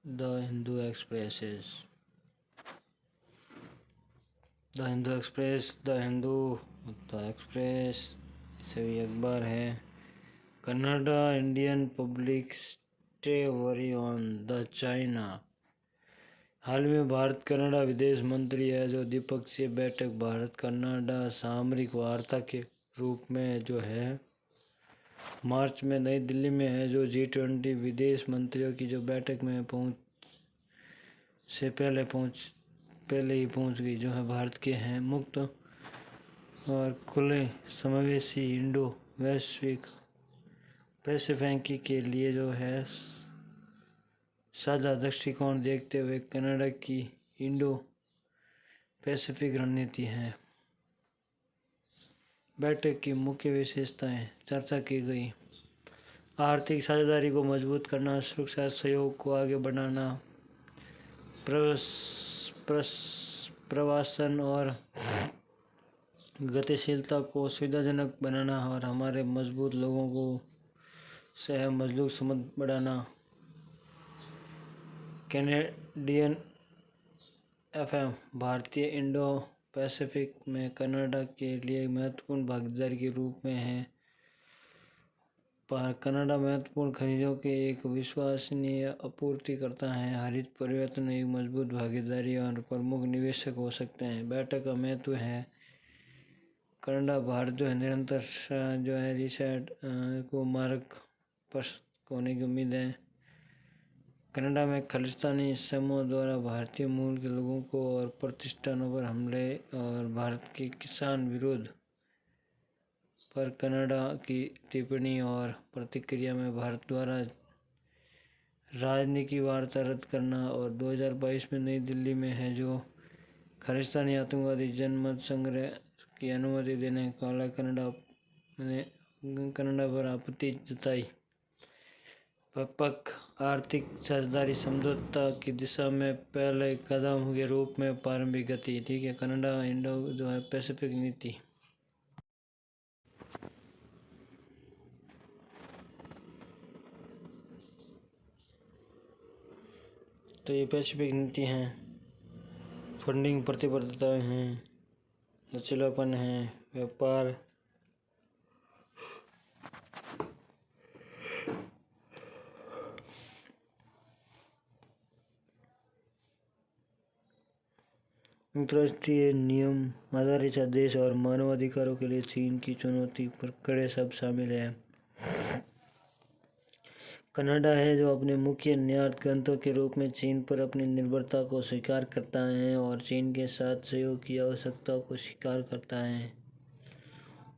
The Hindu expresses, the Hindu express, the express सभी अखबार है। Canada Indian public stay worry on the China. हाल में भारत कनाडा विदेश मंत्री है जो द्विपक्षीय बैठक भारत कनाडा सामरिक वार्ता के रूप में जो है मार्च में नई दिल्ली में है, जो G20 विदेश मंत्रियों की जो बैठक में पहले ही पहुंच गई, जो है भारत के हैं मुक्त और खुले समावेशी इंडो वैश्विक पैसिफिक के लिए जो है साझा दृष्टिकोण देखते हुए कनाडा की इंडो पैसिफिक रणनीति है। बैठक की मुख्य विशेषताएं चर्चा की गई। आर्थिक साझेदारी को मजबूत करना, सुरक्षा सहयोग को आगे बढ़ाना, प्रवासन और गतिशीलता को सुविधाजनक बनाना और हमारे मजबूत लोगों को सह मजबूत संबंध बढ़ाना। कैनेडियन एफएम भारतीय इंडो पैसिफिक में कनाडा के लिए महत्वपूर्ण भागीदारी के रूप में है। कनाडा महत्वपूर्ण खनिजों के एक विश्वसनीय आपूर्ति करता है। हरित परिवर्तन एक मजबूत भागीदारी और प्रमुख निवेशक हो सकते हैं। बैठक का महत्व है। कनाडा भारत जो है निरंतर जो है रिसेट को मार्ग पर होने की उम्मीद है। कनाडा में खालिस्तानी समूह द्वारा भारतीय मूल के लोगों को और प्रतिष्ठानों पर हमले और भारत के किसान विरोध पर कनाडा की टिप्पणी और प्रतिक्रिया में भारत द्वारा राजनीतिक वार्ता रद्द करना और 2022 में नई दिल्ली में है जो खालिस्तानी आतंकवादी जनमत संग्रह की अनुमति देने वाला ने कनाडा पर आपत्ति जताई। व्यापक आर्थिक साझेदारी समझौता की दिशा में पहले कदम के रूप में प्रारंभिक गति। ठीक है, कनाडा इंडो जो है पैसिफिक नीति। तो ये पैसिफिक नीति हैं। फंडिंग प्रतिबद्धताएं हैं, लचीलापन है, व्यापार, अंतर्राष्ट्रीय नियम आधारित आदेश और मानवाधिकारों के लिए चीन की चुनौती पर कड़े शब्द शामिल हैं। कनाडा है जो अपने मुख्य निर्यात गंतव्य के रूप में चीन पर अपनी निर्भरता को स्वीकार करता है और चीन के साथ सहयोग की आवश्यकता को स्वीकार करता है।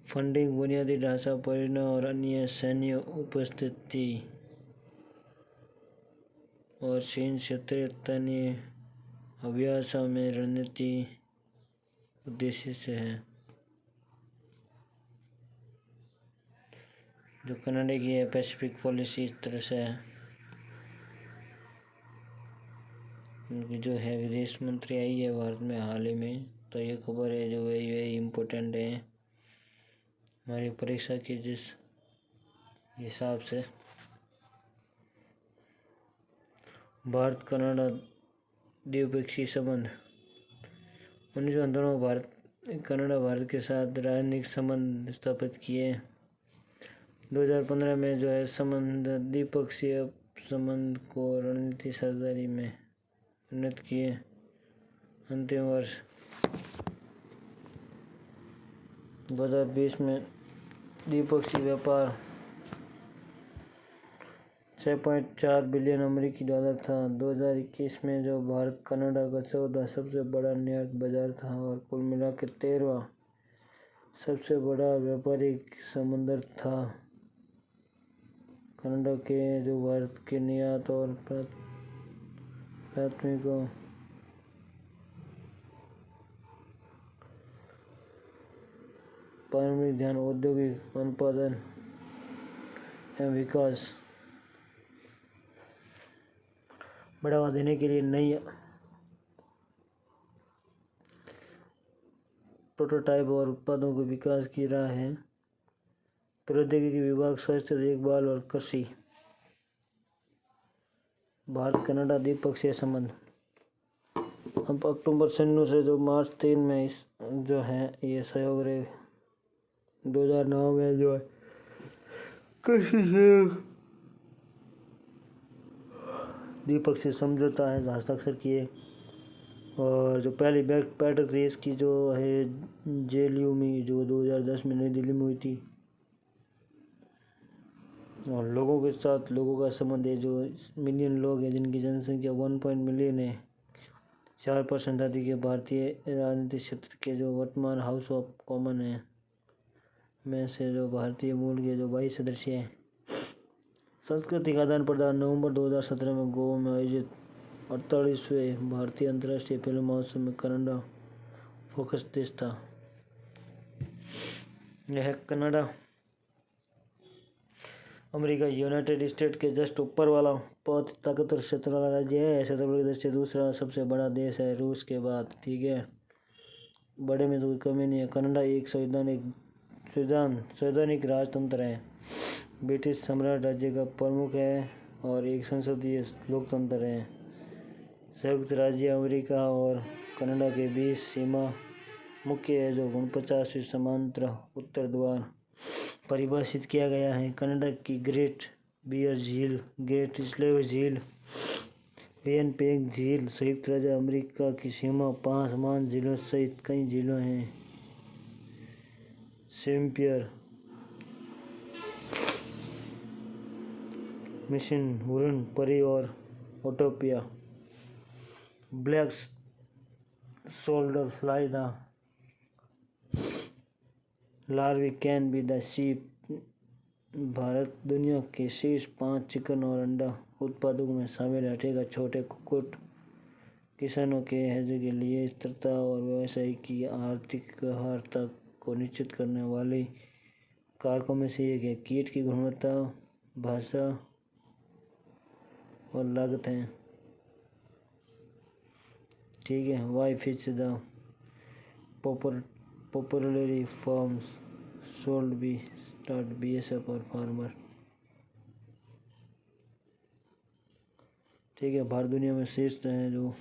फंडिंग, बुनियादी ढांचा परियोजना और अन्य सैन्य उपस्थिति और चीन क्षेत्रीय तन्य अभ्यास में रणनीति उद्देश्य से है। जो कनाडा की है पैसिफिक पॉलिसी इस तरह से है। उनकी जो है विदेश मंत्री आई है भारत में हाल ही में, तो ये खबर है जो वेरी इम्पोर्टेंट है हमारी परीक्षा की जिस हिसाब से। भारत कनाडा द्विपक्षीय संबंध 1998 में कनाडा भारत के साथ राजनीतिक संबंध स्थापित किए। 2015 में जो है संबंध द्विपक्षीय संबंध को रणनीति साझेदारी में उन्नत किए। अंतिम वर्ष 2020 में द्विपक्षीय व्यापार 6.4 बिलियन अमेरिकी डॉलर था। 2021 में जो भारत कनाडा का 14वां सबसे बड़ा निर्यात बाजार था और कुल मिलाकर 13वां सबसे बड़ा व्यापारिक संबंध था। कनाडा के जो भारत के निर्यात और प्राथमिक ध्यान औद्योगिक उत्पादन एवं विकास बढ़ावा देने के लिए नई प्रोटोटाइप और उत्पादों के विकास की राह है। प्रौद्योगिकी विभाग, स्वास्थ्य देखभाल और कृषि भारत कनाडा द्विपक्षीय संबंध। अब अक्टूबर 96 से जो मार्च 3 में इस जो है ये सहयोग रहे 2009 में जो है कृषि सहयोग द्विपक्षीय समझौता है हस्ताक्षर किए। और जो पहली बैठक थी इसकी जो है JLU में जो 2010 में नई दिल्ली में हुई थी। और लोगों के साथ लोगों का संबंध है, जो मिलियन लोग हैं जिनकी जनसंख्या 1 मिलियन है। 4% आदि के भारतीय राजनीतिक क्षेत्र के जो वर्तमान हाउस ऑफ कॉमन है में से जो भारतीय मूल के जो 22 सदस्य हैं। सांस्कृतिक आदान प्रदान। नवंबर 2017 में गोवा में आयोजित 48वें भारतीय अंतर्राष्ट्रीय फिल्म महोत्सव में कनाडा फोकस देश था। यह है कनाडा। अमेरिका यूनाइटेड स्टेट के जस्ट ऊपर वाला बहुत ताकतवर क्षेत्र वाला राज्य है। क्षेत्रफल की दृष्टि से दूसरा सबसे बड़ा देश है रूस के बाद। ठीक है, बड़े में तो कोई कमी नहीं है। कनाडा एक संवैधानिक राजतंत्र है। ब्रिटिश साम्राज्य राज्य का प्रमुख है और एक संसदीय लोकतंत्र है। संयुक्त राज्य अमेरिका और कनाडा के बीच सीमा मुख्य है जो 49वीं समांतर उत्तर द्वार परिभाषित किया गया है। कनाडा की ग्रेट बियर झील, ग्रेट स्लेव झील, विनिपेग झील, संयुक्त राज्य अमेरिका की सीमा 5 समान झीलों सहित कई झीलों हैं। सेम्पियर, मिशन, हुरन, परी और ओटोपिया। Black shoulder fly, the larvae can be the sheep. Bharat दुनिया के शीर्ष 5 चिकन और अंडा उत्पादकों में शामिल है। का छोटे कुक्कुट किसानों के हैजे के लिए स्थिरता और व्यवसाय की आर्थिक अर्हता को निश्चित करने वाले कारकों में से एक है। कीट की गुणवत्ता, भाषा और लागत है। ठीक है, why fish the popularly forms sold be start BSF और फार्मर। ठीक है, भारत दुनिया में शीर्ष है। जो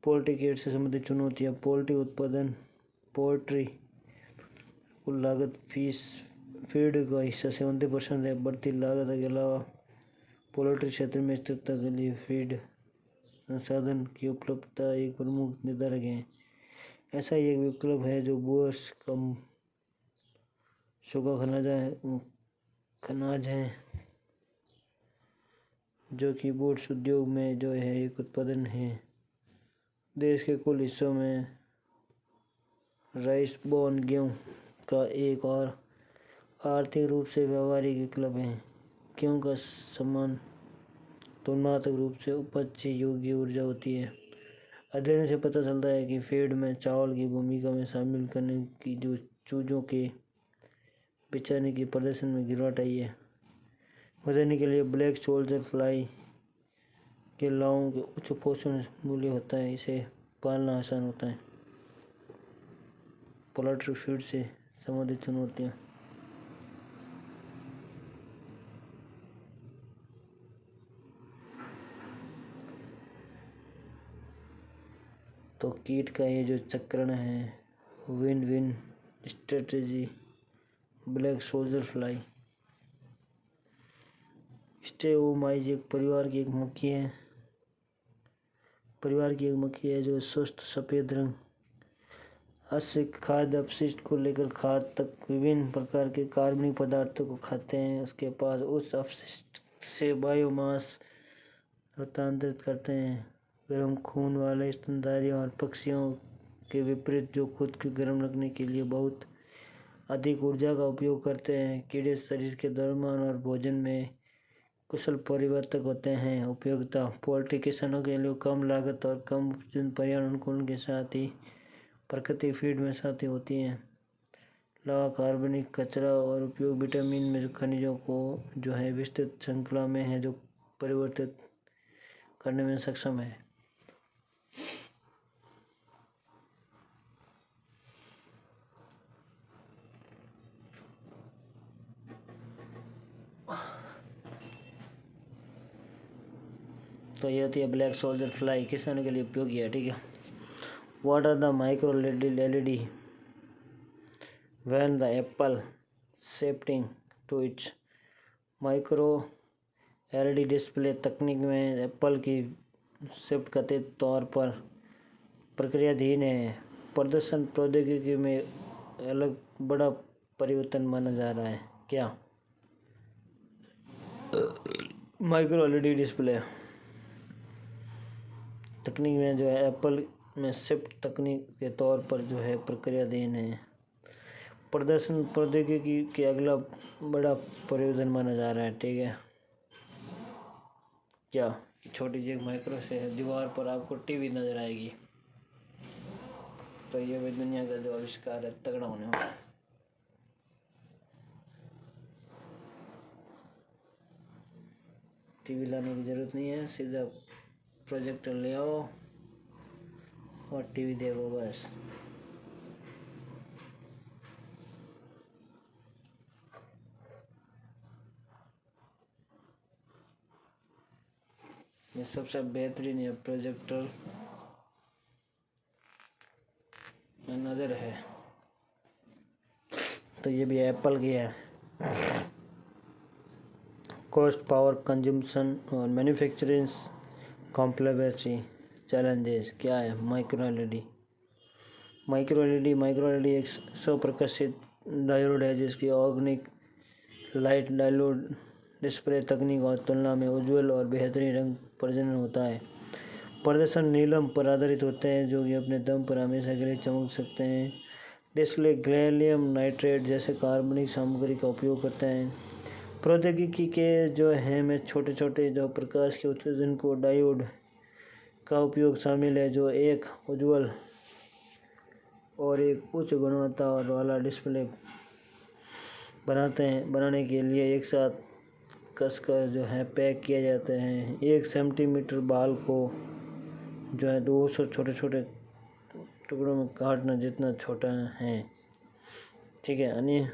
पोल्ट्री कीट से संबंधित चुनौतियाँ। पोल्ट्री उत्पादन, पोल्ट्री कुल लागत फीड का हिस्सा 70% है। बढ़ती लागत के अलावा पोल्ट्री क्षेत्र में स्थिरता के लिए फीड संसाधन की उपलब्धता एक प्रमुख निर्धारक है। ऐसा ही एक विकल्प है जो बोअर्स कम सूखा खनाज है जो कि बोट्स उद्योग में जो है एक उत्पादन है। देश के कुल हिस्सों में राइस बोर्न गेहूं का एक और आर्थिक रूप से व्यावहारिक विकल्प है। गेहूं का समान तुलनात्मक रूप से उपज योग्य ऊर्जा होती है। अध्ययन से पता चलता है कि फीड में चावल की भूमिका में शामिल करने की जो चूजों के बिछाने की प्रदर्शन में गिरावट आई है। बचाने के लिए ब्लैक सोल्जर फ्लाई के लार्वों के उच्च पोषण मूल्य होता है। इसे पालना आसान होता है। पोल्ट्री फीड से संबंधित चुनौतियाँ। तो कीट का ये जो चक्रण है, win win strategy, black soldier fly. स्टेगोमाइज एक परिवार की एक मक्खी है जो स्वस्थ सफ़ेद रंग से खाद्य अपशिष्ट को लेकर खाद तक विभिन्न प्रकार के कार्बनिक पदार्थों को खाते हैं। उसके पास उस अपशिष्ट से बायोमास रूपांतरित करते हैं। गर्म खून वाले स्तनधारी और पक्षियों के विपरीत जो खुद को गर्म रखने के लिए बहुत अधिक ऊर्जा का उपयोग करते हैं। कीड़े शरीर के द्रव्यमान और भोजन में कुशल परिवर्तक होते हैं। उपयोगिता। पोल्ट्री किसानों के लिए कम लागत और कम पर्यावरण अनुकूलन के साथ ही प्राकृतिक फीड में साथी होती हैं। लावा कार्बनिक कचरा और उपयोग विटामिन में खनिजों को जो है विस्तृत श्रृंखला में है जो परिवर्तित करने में सक्षम है। तो ये होती है ब्लैक सोल्जर फ्लाई, किसानों के लिए उपयोगी है। ठीक है, what are the micro LED when the Apple shifting to its micro LED display तकनीक में एप्पल की शिफ्ट कथित तौर पर प्रक्रियाधीन है। प्रदर्शन प्रौद्योगिकी में अलग बड़ा परिवर्तन माना जा रहा है। क्या? माइक्रो LED डिस्प्ले तकनीक में जो है एप्पल में शिफ्ट तकनीक के तौर पर जो है प्रक्रियाधीन है। प्रदर्शन प्रौद्योगिकी के अगला बड़ा परिवर्तन माना जा रहा है। ठीक है, क्या? छोटी सी एक माइक्रो से दीवार पर आपको टीवी नजर आएगी। तो ये भी दुनिया का जो आविष्कार है तगड़ा होने वाला है। टीवी लाने की जरूरत नहीं है, सीधा प्रोजेक्टर ले आओ और टीवी देखो बस। ये सबसे बेहतरीन है प्रोजेक्टर में नज़र है। तो ये भी एप्पल की है। कॉस्ट, पावर कंजम्पशन और मैन्युफैक्चरिंग कॉम्प्लेक्सिटी चैलेंजेस। क्या है? माइक्रो एलईडी एक स्वप्रकाशित डायोड है जिसकी ऑर्गेनिक लाइट डायोड डिस्प्ले तकनीक और तुलना में उज्ज्वल और बेहतरीन रंग प्रजनन होता है। प्रदर्शन नीलम पर आधारित होते हैं जो कि अपने दम पर हमेशा के लिए चमक सकते हैं। डिस्प्ले गैलियम नाइट्रेट जैसे कार्बनिक सामग्री का उपयोग करते हैं। प्रौद्योगिकी के जो है में छोटे छोटे जो प्रकाश के उत्सर्जन को डायोड का उपयोग शामिल है जो एक उज्ज्वल और एक उच्च गुणवत्ता वाला डिस्प्ले बनाने के लिए एक साथ कसकर जो है पैक किए जाते हैं। 1 सेंटीमीटर बाल को जो है 200 छोटे छोटे टुकड़ों में काटना जितना छोटा है। ठीक है, अन्य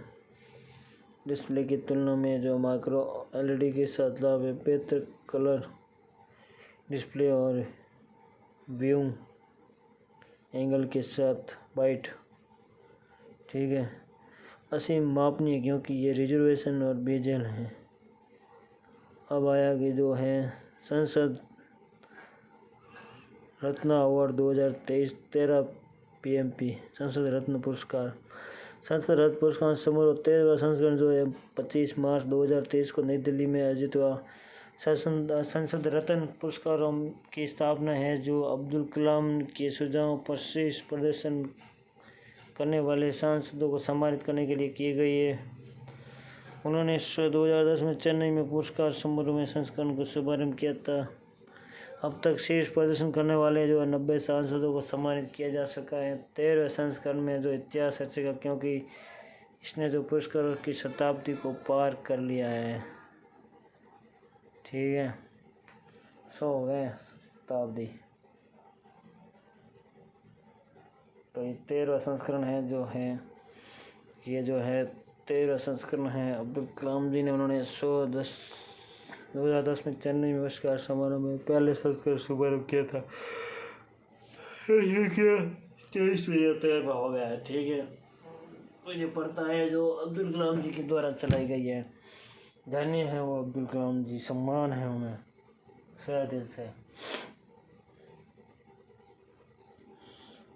डिस्प्ले की तुलना में जो माइक्रो LED के साथ लाभ है बेहतर कलर डिस्प्ले और व्यू एंगल के साथ वाइट। ठीक है, असीम मापनीय क्योंकि ये रिजर्वेशन और बेजल है। अब आया कि जो है संसद रत्न अवार्ड 2023 13 PMP संसद रत्न पुरस्कार। संसद रत्न पुरस्कार समारोह 13वां संस्करण जो है 25 मार्च 2023 को नई दिल्ली में आयोजित हुआ। संसद रत्न पुरस्कारों की स्थापना है जो अब्दुल कलाम के सुझावों पर श्रेष्ठ प्रदर्शन करने वाले सांसदों को सम्मानित करने के लिए की गई है। उन्होंने 2010 में चेन्नई में पुरस्कार समारोह में संस्करण का शुभारंभ किया था। अब तक श्रेष्ठ प्रदर्शन करने वाले जो 90 सांसदों को सम्मानित किया जा सका है। 13वें संस्करण में जो इतिहास रचेगा क्योंकि इसने जो पुरस्कारों की शताब्दी को पार कर लिया है। ठीक है, 100वें शताब्दी। तो ये 13वां संस्करण है जो है ये जो है 13वां संस्करण है। अब्दुल कलाम जी ने उन्होंने 2010 में चेन्नई में पुरस्कार समारोह में पहले संस्करण शुभारंभ किया था। ये क्या 23 हो गया है। ठीक है, तो ये पढ़ता है जो अब्दुल कलाम जी के द्वारा चलाई गई है। धन्य है वो अब्दुल कलाम जी, सम्मान है उन्हें सही दिल से।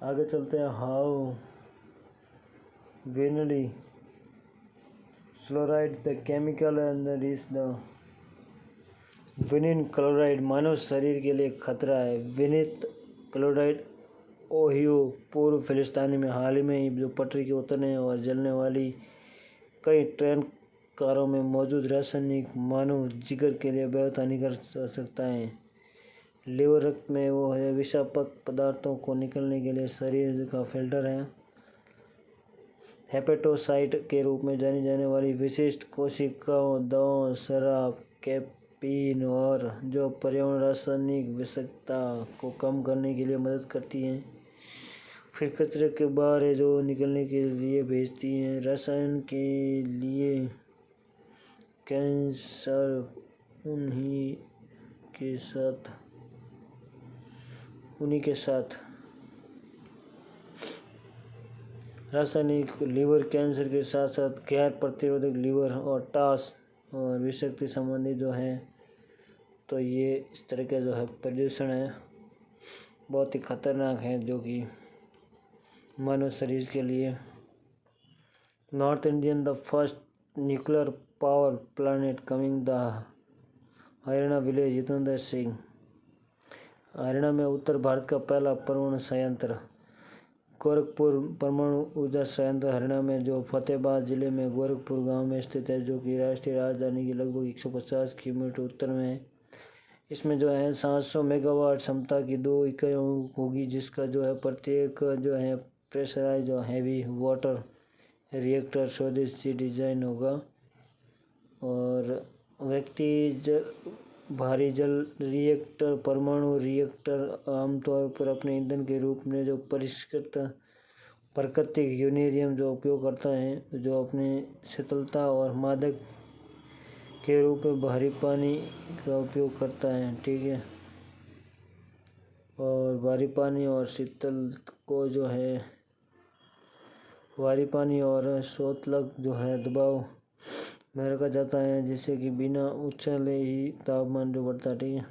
आगे चलते हैं। How vinyl chloride the chemical and is the vinyl chloride मानव शरीर के लिए खतरा है। विनिल क्लोराइड ओहियो पूर्व फिलिस्तीन में हाल ही में ही जो पटरी के उतरने और जलने वाली कई ट्रेन कारों में मौजूद रासायनिक मानव जिगर के लिए बहुत हानिकारक हो सकता है। लिवर रक्त में वो है विषाक्त पदार्थों को निकलने के लिए शरीर का फिल्टर है। हेपेटोसाइट के रूप में जानी जाने वाली विशिष्ट कोशिकाओं दवाओं शराब कैफीन और जो पर्यावरण रासायनिक विषाक्तता को कम करने के लिए मदद करती हैं। फिर कचरे के बाहर है जो निकलने के लिए भेजती हैं। रसायन के लिए कैंसर उन्हीं के साथ उन्हीं के साथ रासायनिक लीवर कैंसर के साथ साथ गैर प्रतिरोधक लीवर और टास और विषाक्ति संबंधी जो है, तो ये इस तरह का जो है प्रदूषण है, बहुत ही खतरनाक है, जो कि मानव शरीर के लिए। North Indian the first nuclear power plant coming the Haryana village Jitendra Singh. Haryana में उत्तर भारत का पहला परमाणु संयंत्र गोरखपुर परमाणु ऊर्जा संयंत्र हरियाणा में जो फतेहाबाद जिले में गोरखपुर गांव में स्थित है, जो कि राष्ट्रीय राजधानी के लगभग 150 किलोमीटर उत्तर में है। इसमें जो है 700 मेगावाट क्षमता की 2 इकाइयाँ होगी, जिसका जो है प्रत्येक जो है प्रेशराइज और हैवी वाटर रिएक्टर स्वदेशी डिजाइन होगा और भारी जल रिएक्टर परमाणु रिएक्टर आमतौर पर अपने ईंधन के रूप में जो परिष्कृत प्राकृतिक यूरेनियम जो उपयोग करता है, जो अपनी शीतलता और मादक के रूप में भारी पानी का उपयोग करता है, ठीक है। और भारी पानी और शीतल को जो है भारी पानी और स्रोतलक जो है दबाव में रखा जाता है, जिससे कि बिना उछले ही तापमान जो बढ़ता है, ठीक है।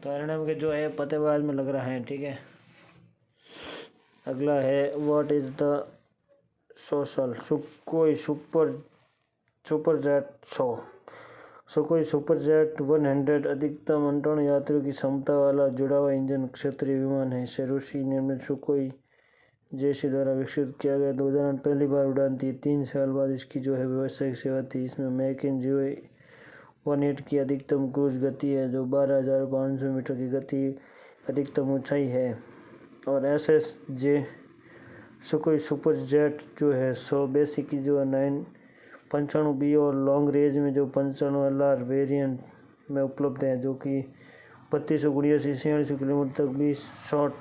तो हरियाणा के जो है फतेहाबाद में लग रहा है, ठीक है। अगला है what is the social Sukhoi Superjet 100। Sukhoi Superjet 100 अधिकतम 58 यात्रियों की क्षमता वाला जुड़ा हुआ इंजन क्षेत्रीय विमान है। इसे रूसी निर्मित सुखोई जेसी द्वारा विकसित किया गया। 2008 पहली बार उड़ान थी। 3 साल बाद इसकी जो है व्यावसायिक सेवा थी। इसमें मैक 018 की अधिकतम क्रूज गति है, जो 12,500 मीटर की गति अधिकतम ऊंचाई है। और SSJ सुखोई सुपरजेट जो है 100 बेसिक की जो है 995B और लॉन्ग रेंज में जो 95LR वेरिएंट में उपलब्ध है, जो कि 3280 किलोमीटर तक 20 शॉर्ट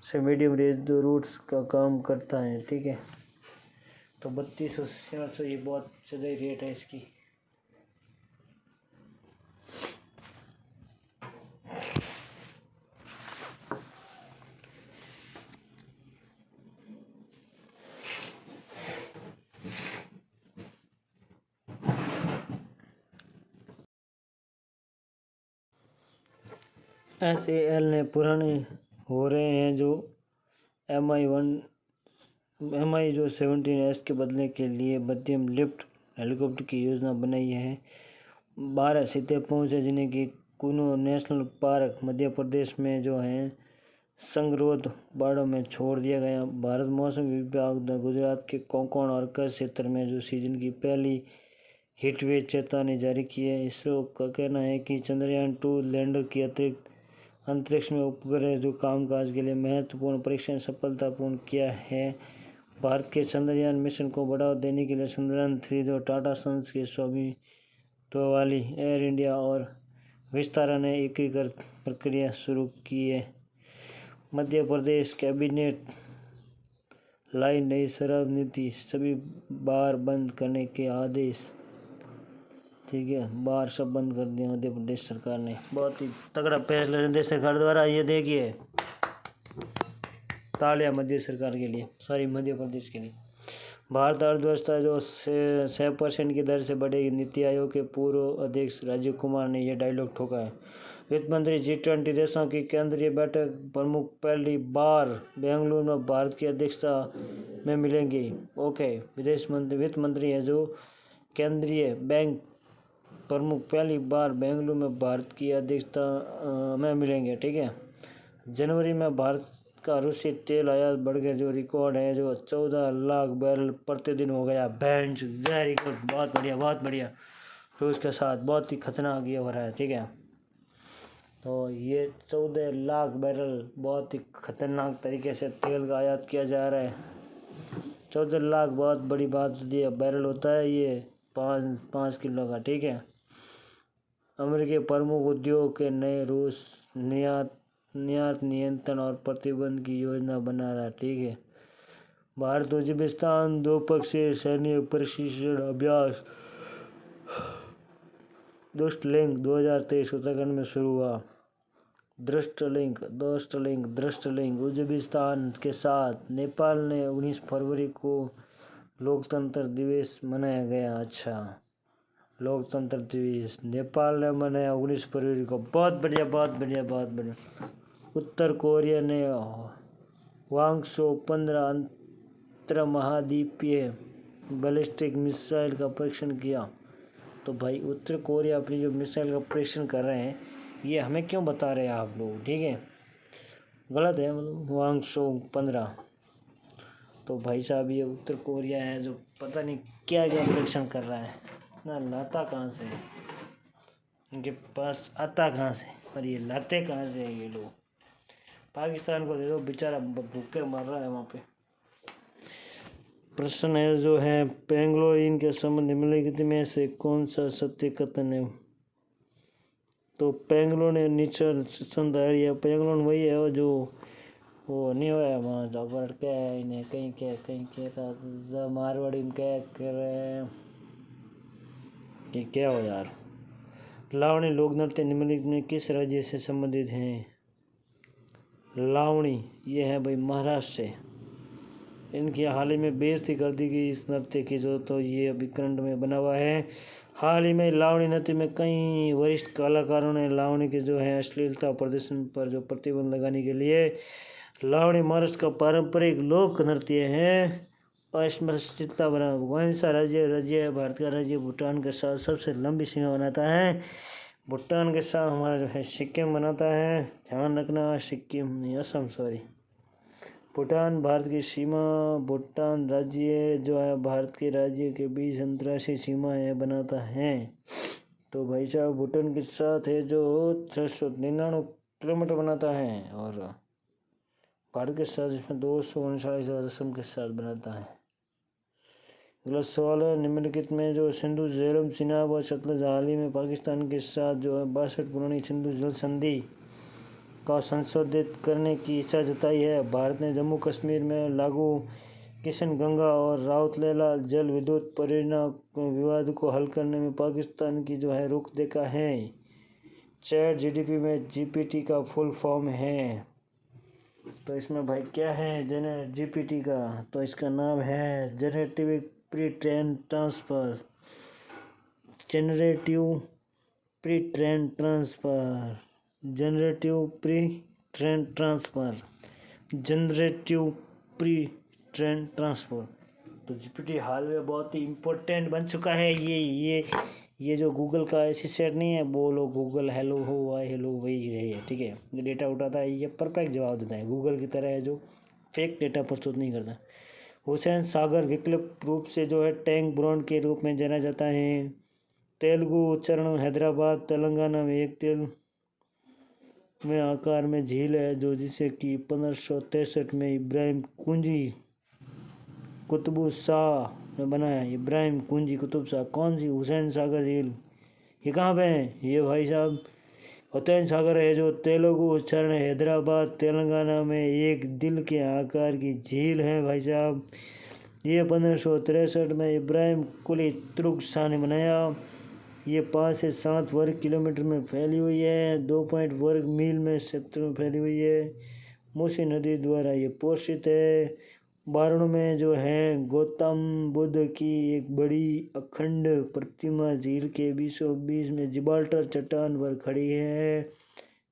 से मीडियम रेंज रूट्स का काम करता है, ठीक है। तो 3200 ये बहुत ज़्यादा रेट है इसकी। SAL ने पुराने हो रहे हैं जो MI जो 17S के बदले के लिए मध्यम लिफ्ट हेलीकॉप्टर की योजना बनाई है। 12 सीटें पहुँचे, जिन्हें कि कुनो नेशनल पार्क मध्य प्रदेश में जो है संगरोध बाड़ों में छोड़ दिया गया। भारत मौसम विभाग ने गुजरात के कोंकण और कच्छ क्षेत्र में जो सीजन की पहली हीटवेव चेतावनी जारी की है। इसरो का कहना है कि चंद्रयान 2 लैंडर की अतिरिक्त अंतरिक्ष में उपग्रह जो कामकाज के लिए महत्वपूर्ण परीक्षण सफलतापूर्ण किया है। भारत के चंद्रयान मिशन को बढ़ावा देने के लिए चंद्रयान 3 जो टाटा सन्स के स्वामित्व वाली एयर इंडिया और विस्तारा ने एकीकृत प्रक्रिया शुरू की है। मध्य प्रदेश कैबिनेट लाई नई शराब नीति, सभी बार बंद करने के आदेश, ठीक है। बार सब बंद कर दिया मध्य प्रदेश सरकार ने। बहुत ही तगड़ा फैसला मध्य सरकार द्वारा, ये देखिए तालियां मध्य सरकार के लिए, सॉरी मध्य प्रदेश के लिए। भारत अर्थव्यवस्था जो 6% की दर से बढ़ेगी। नीति आयोग के पूर्व अध्यक्ष राजीव कुमार ने यह डायलॉग ठोका है। वित्त मंत्री G20 देशों की केंद्रीय बैठक प्रमुख पहली बार बेंगलुरु में भारत की अध्यक्षता में मिलेंगे। ओके, वित्त मंत्री है जो केंद्रीय बैंक प्रमुख पहली बार बेंगलुरु में भारत की अध्यक्षता में मिलेंगे, ठीक है। जनवरी में भारत का रूसी तेल आयात बढ़ गया, जो रिकॉर्ड है, जो 14 लाख बैरल प्रतिदिन हो गया। बेंच वेरी गुड, बहुत बढ़िया बहुत बढ़िया। रूस के साथ बहुत ही खतरनाक ये हो रहा है, ठीक है। तो ये 14 लाख बैरल बहुत ही खतरनाक तरीके से तेल का आयात किया जा रहा है। 14 लाख बहुत बड़ी बात होती है। बैरल होता है ये 5 किलो का, ठीक है। अमेरिकी प्रमुख उद्योग के नए रूस निर्यात नियंत्रण और प्रतिबंध की योजना बना रहा, ठीक है। भारत उज्बेकिस्तान द्विपक्षीय सैन्य प्रशिक्षण अभ्यास दुष्ट लिंक 2023 उत्तराखंड में शुरू हुआ। दृष्टलिंग उज्बेकिस्तान के साथ। नेपाल ने 19 फरवरी को लोकतंत्र दिवस मनाया गया। अच्छा, लोकतंत्र दिवस नेपाल ने मनाया 19 फरवरी को। बहुत बढ़िया। उत्तर कोरिया ने वांगसो 15 अंतर्महाद्वीपीय बैलिस्टिक मिसाइल का परीक्षण किया। तो भाई उत्तर कोरिया अपनी जो मिसाइल का परीक्षण कर रहे हैं, ये हमें क्यों बता रहे हैं आप लोग, ठीक है? गलत है, मतलब वांगसो 15। तो भाई साहब ये उत्तर कोरिया है जो पता नहीं क्या परीक्षण कर रहा है ना, लाता कहाँ से है, इनके पास आता कहाँ से, पर ये लाते कहाँ से है ये लोग। पाकिस्तान को दे दो, बेचारा भूखे मर रहा है वहाँ पे। प्रश्न है जो है पेंगोलिन के संबंध निम्नलिखित में से कौन सा सत्य कथन है? तो पेंगोलिन नेचर संधारी है। पेंगोलिन वही है जो वो नहीं हुआ वहाँ जबर क्या है इन्हें कहीं क्या मारवाड़ी में क्या कर रहे हैं कि क्या हो यार। लावणी लोक नृत्य निम्नलिखित में किस राज्य से संबंधित हैं? लावणी ये है भाई महाराष्ट्र से। इनकी हाल ही में बेइज्जती कर दी गई इस नृत्य की, जो तो ये अभी करंट में बना हुआ है। हाल ही में लावणी नृत्य में कई वरिष्ठ कलाकारों ने लावणी के जो है अश्लीलता प्रदर्शन पर जो प्रतिबंध लगाने के लिए लावणी महाराष्ट्र का पारंपरिक लोक नृत्य है और इसमें अश्लीलता बना। कौन सा राज्य है? भारत का राज्य भूटान के साथ सबसे लंबी सीमा बनाता है। भूटान के साथ हमारा जो है सिक्किम बनाता है, ध्यान रखना, सिक्किम नहीं असम, सॉरी। भूटान भारत की सीमा, भूटान राज्य जो है भारत के राज्य के बीच अंतर्राष्ट्रीय सीमाएं बनाता है। तो भाई साहब भूटान के साथ है जो 699 किलोमीटर बनाता है और भारत के साथ इसमें 239 असम के साथ बनाता है। अगला सवाल है निम्नलिखित में जो सिंधु झेलम चिनाब व सतलज हाल ही में पाकिस्तान के साथ जो है 62 पुरानी सिंधु जल संधि का संशोधित करने की इच्छा जताई है। भारत ने जम्मू कश्मीर में लागू किशनगंगा और राउरकेला जल विद्युत परियोजना विवाद को हल करने में पाकिस्तान की जो है रुख देखा है। चैट जीडीपी में जीपीटी का फुल फॉर्म है। तो इसमें भाई क्या है जीपीटी का? तो इसका नाम है generative pre train transfer. Generative pre train transfer. Generative pre train transfer. Generative pre train transfer. तो जीपीटी हाल में बहुत ही इम्पोर्टेंट बन चुका है। ये जो गूगल का असिस्टेंट नहीं है, बोलो गूगल हेलो हो आए हेलो वही है, ठीक है। ये डेटा उठाता है, ये परफेक्ट जवाब देता है, गूगल की तरह है जो फेक डेटा प्रस्तुत नहीं करता। हुसैन सागर वैकल्पिक रूप से जो है टैंक ब्रांड के रूप में जाना जाता है। तेलुगु उच्चारण हैदराबाद तेलंगाना में एक तेल में आकार में झील है जो जिसे कि 1563 में इब्राहिम कुंजी कुतुब शाह ने बनाया। इब्राहिम कुंजी कुतुब शाह। कौन सी? हुसैन सागर झील। ये कहाँ पे है? ये भाई साहब हुसैन सागर है जो तेलुगु उच्चारण हैदराबाद तेलंगाना में एक दिल के आकार की झील है भाई साहब। ये 1563 में इब्राहिम कुली तुर्क शाह ने बनाया। ये 5 से 7 वर्ग किलोमीटर में फैली हुई है, 2 वर्ग मील में क्षेत्र में फैली हुई है। मूसी नदी द्वारा ये पोषित है। वाराणसी में जो है गौतम बुद्ध की एक बड़ी अखंड प्रतिमा झील के बीचों बीच में जिब्राल्टर चट्टान पर खड़ी है।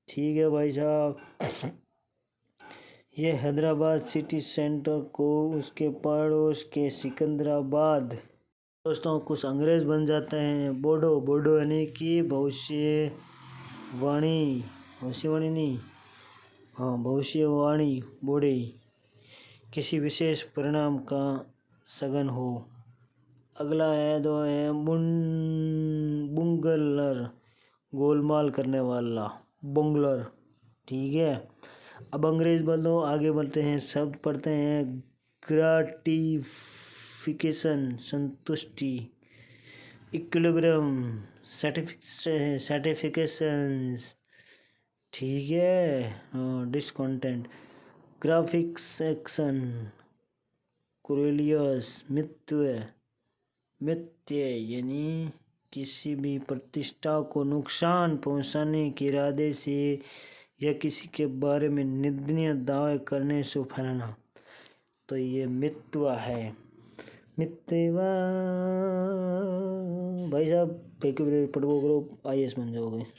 ठीक है भाई साहब। ये हैदराबाद सिटी सेंटर को उसके पड़ोस के सिकंदराबाद। दोस्तों कुछ अंग्रेज बन जाते हैं। बोडो यानी कि भविष्यवाणी नहीं, हाँ भविष्यवाणी बोडे किसी विशेष परिणाम का सघन हो। अगला है जो है बुंगलर, गोलमाल करने वाला, बुंगलर। ठीक है, अब अंग्रेज बोलो आगे बढ़ते हैं। शब्द पढ़ते हैं। ग्राटिफिकेशन संतुष्टि, इक्विलिब्रियम, सर्टिफिकेशंस, ठीक है, डिस्कंटेंट, ग्राफिक्स एक्शन, कुरेलियस, मिथ्य यानी किसी भी प्रतिष्ठा को नुकसान पहुंचाने के इरादे से या किसी के बारे में निंदनीय दावे करने से फैलाना, तो ये मिथ्या है। मिथ्या भाई साहब, पढ़ो करो, IAS बन जाओगे।